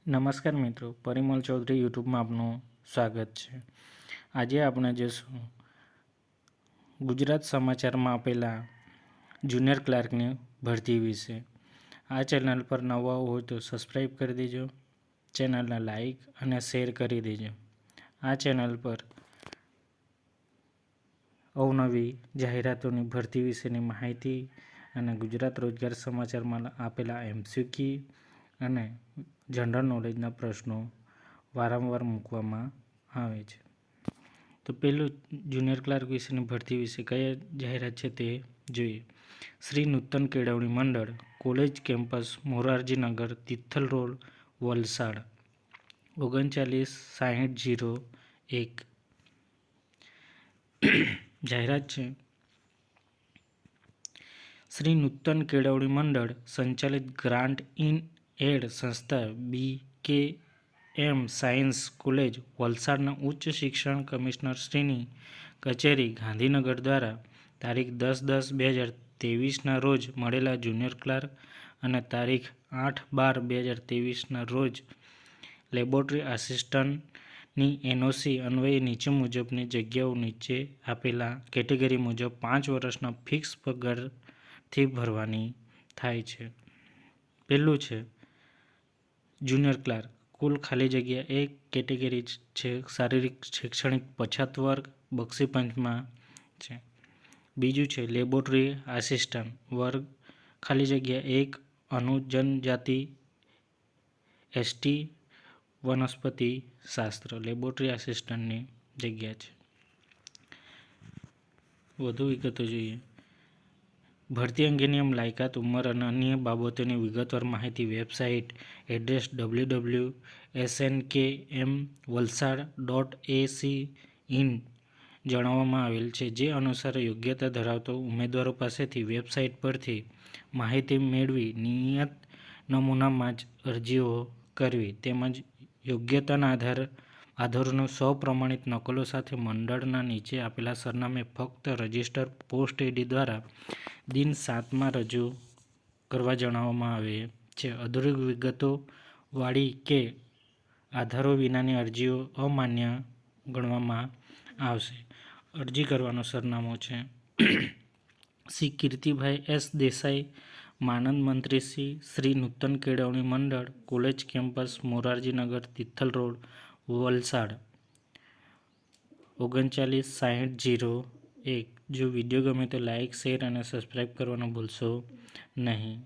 નમસ્કાર મિત્રો, પરિમલ ચૌધરી યુટ્યુબમાં આપનું સ્વાગત છે। આજે આપણે જોઈશું ગુજરાત સમાચારમાં આપેલા જુનિયર ક્લાર્કની ભરતી વિશે। આ ચેનલ પર નવા હોય તો સબસ્ક્રાઈબ કરી દેજો, ચેનલને લાઈક અને શેર કરી દેજો। આ ચેનલ પર અવનવી જાહેરાતોની ભરતી વિશેની માહિતી અને ગુજરાત રોજગાર સમાચારમાં આપેલા MCQ અને જનરલ નોલેજના પ્રશ્નો વારંવાર મૂકવામાં આવે છે। તો પહેલું જુનિયર ક્લાર્ક વિશેની ભરતી વિશે કઈ જાહેરાત છે તે જોઈએ। Shri Nutan Kelavani Mandal, college campus, Morarjinagar, Tithal road, Valsad 396001। જાહેરાત છે શ્રી નૂતન કેળવણી મંડળ સંચાલિત ગ્રાન્ટ ઇન એડ સંસ્થા BKM સાયન્સ કોલેજ વલસાડના ઉચ્ચ શિક્ષણ કમિશનરશ્રીની કચેરી ગાંધીનગર દ્વારા તારીખ 10/10/2023ના રોજ મળેલા જુનિયર ક્લાર્ક અને તારીખ 8/12/2023ના રોજ લેબોરેટરી આસિસ્ટન્ટની NOC અન્વયે નીચે મુજબની જગ્યાઓ નીચે આપેલા કેટેગરી મુજબ 5 વર્ષના ફિક્સ પગારથી ભરવાની થાય છે। પહેલું છે જુનિયર ક્લાર્ક, કુલ ખાલી જગ્યા 1 કેટેગરી છે શારીરિક શૈક્ષણિક પછાત વર્ગ બક્ષીપંચમાં છે। બીજું છે લેબોરેટરી આસિસ્ટન્ટ વર્ગ ખાલી જગ્યા 1 અનુજનજાતિ ST વનસ્પતિ શાસ્ત્ર લેબોરેટરી આસિસ્ટન્ટની જગ્યા છે। વધુ વિગતો જોઈએ। ભરતી અંગેની લાયકાત, ઉંમર અને અન્ય બાબતોની વિગતવાર માહિતી વેબસાઇટ એડ્રેસ www.smkmvalsad.ac.in જણાવવામાં આવેલ છે, જે અનુસાર યોગ્યતા ધરાવતા ઉમેદવારો પાસેથી વેબસાઇટ પરથી માહિતી મેળવી નિયત નમૂનામાં જ અરજીઓ કરવી તેમજ યોગ્યતાના આધારોની સ્વપ્રમાણિત નકલો સાથે મંડળના નીચે આપેલા સરનામે ફક્ત રજિસ્ટર પોસ્ટ AD દ્વારા દિન 7માં રજૂ કરવા જણાવવામાં આવે છે। અધિકૃત વિગતો વાળી કે આધારો વિનાની અરજીઓ અમાન્ય ગણવામાં આવશે। અરજી કરવાનું સરનામું છે શ્રી કીર્તિભાઈ S દેસાઈ, માનદ મંત્રી Shri Nutan Kelavani Mandal, college campus, Morarjinagar, Tithal road, Valsad 396001। જો વિડીયો ગમે તો લાઇક, શેર અને સબસ્ક્રાઈબ કરવાનું ભૂલશો નહીં।